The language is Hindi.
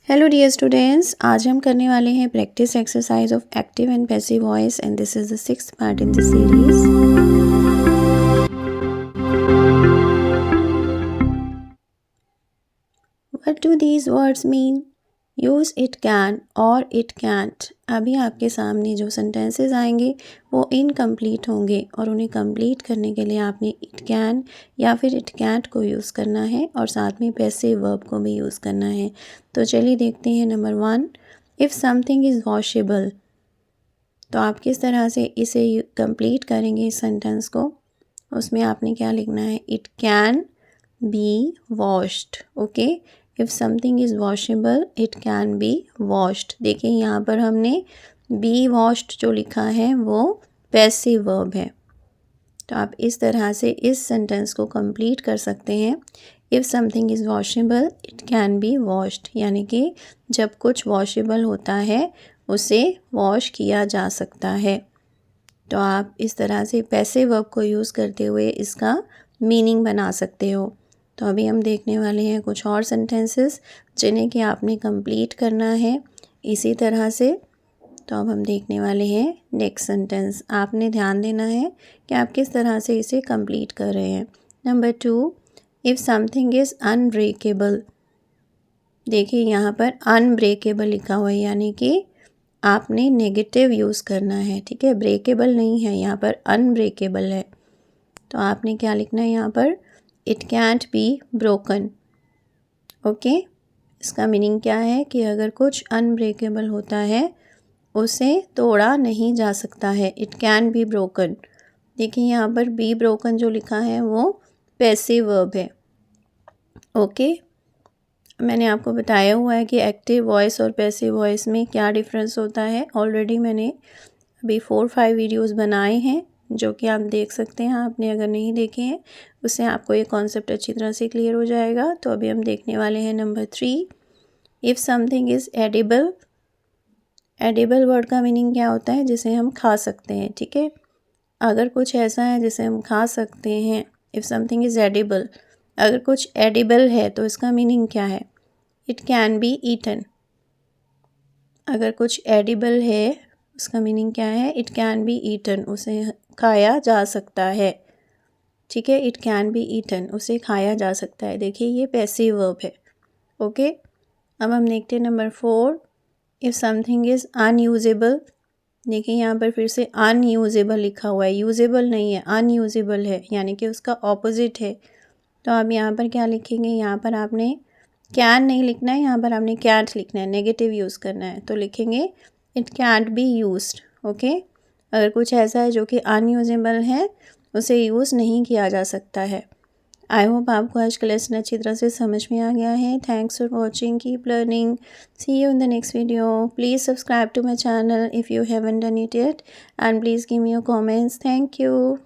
हेलो डियर स्टूडेंट्स, आज हम करने वाले हैं practice exercise of active and passive voice and this is the 6th part in the series. What do these words mean? Use it can और इट कैंट। अभी आपके सामने जो सेंटेंसेस आएंगे वो इनकम्प्लीट होंगे और उन्हें कंप्लीट करने के लिए आपने इट कैन या फिर इट कैंट को यूज़ करना है और साथ में पैसिव वर्ब को भी यूज़ करना है। तो चलिए देखते हैं। Number 1, if something is washable, तो आप किस तरह से इसे कंप्लीट करेंगे इस सेंटेंस को। उसमें आपने क्या लिखना है, it can be washed. Okay, if something is washable it can be washed. देखिए यहाँ पर हमने बी वॉश्ड जो लिखा है वो पैसिव वर्ब है। तो आप इस तरह से इस सेंटेंस को कंप्लीट कर सकते हैं। If something is washable it can be washed, यानी कि जब कुछ वॉशेबल होता है उसे वॉश किया जा सकता है। तो आप इस तरह से पैसिव वर्ब को यूज़ करते हुए इसका मीनिंग बना सकते हो। तो अभी हम देखने वाले हैं कुछ और सेंटेंसेस जिन्हें कि आपने कंप्लीट करना है इसी तरह से। तो अब हम देखने वाले हैं नेक्स्ट सेंटेंस। आपने ध्यान देना है कि आप किस तरह से इसे कंप्लीट कर रहे हैं। Number 2, if something is unbreakable. देखिए यहाँ पर अनब्रेकेबल लिखा हुआ है, यानी कि आपने नेगेटिव यूज़ करना है। ठीक है, ब्रेकेबल नहीं है, यहाँ पर अनब्रेकेबल है। तो आपने क्या लिखना है यहाँ पर, it cantt be broken. Okay, इसका मीनिंग क्या है कि अगर कुछ अनब्रेकेबल होता है उसे तोड़ा नहीं जा सकता है। It can be broken. देखिए यहाँ पर बी ब्रोकन जो लिखा है वो पैसिव वर्ब है। ओके, मैंने आपको बताया हुआ है कि एक्टिव वॉइस और पैसिव वॉइस में क्या डिफरेंस होता है। ऑलरेडी मैंने अभी 4-5 वीडियोस बनाए हैं जो कि आप देख सकते हैं। आपने अगर नहीं देखे हैं उससे आपको ये कॉन्सेप्ट अच्छी तरह से क्लियर हो जाएगा। तो अभी हम देखने वाले हैं number 3, if something is edible. Edible word का मीनिंग क्या होता है, जिसे हम खा सकते हैं। ठीक है, अगर कुछ ऐसा है जिसे हम खा सकते हैं, इफ़ समथिंग इज़ एडिबल, अगर कुछ एडिबल है तो इसका मीनिंग क्या है, इट कैन बी ईटन। अगर कुछ एडिबल है उसका मीनिंग क्या है, इट कैन बी ईटन, उसे खाया जा सकता है। ठीक है, इट कैन बी ईटन, उसे खाया जा सकता है। देखिए ये पैसिव वर्ब है। ओके, अब हम देखते हैं number 4, if something is unusable. देखिए यहाँ पर फिर से अनयूजेबल लिखा हुआ है, यूजेबल नहीं है, अनयूजेबल है, यानी कि उसका ऑपोजिट है। तो आप यहाँ पर क्या लिखेंगे, यहाँ पर आपने कैन नहीं लिखना है, यहाँ पर आपने कैंट लिखना है, नेगेटिव यूज़ करना है। तो लिखेंगे it cantt be used. Okay, अगर कुछ ऐसा है जो कि अनयूजेबल है उसे यूज़ नहीं किया जा सकता है। आई होप आपको आज का लेसन अच्छी तरह से समझ में आ गया है। Thanks for watching, keep learning, see you in the next video. Please subscribe to my channel if you haven't done it yet and please give me your comments. Thank you.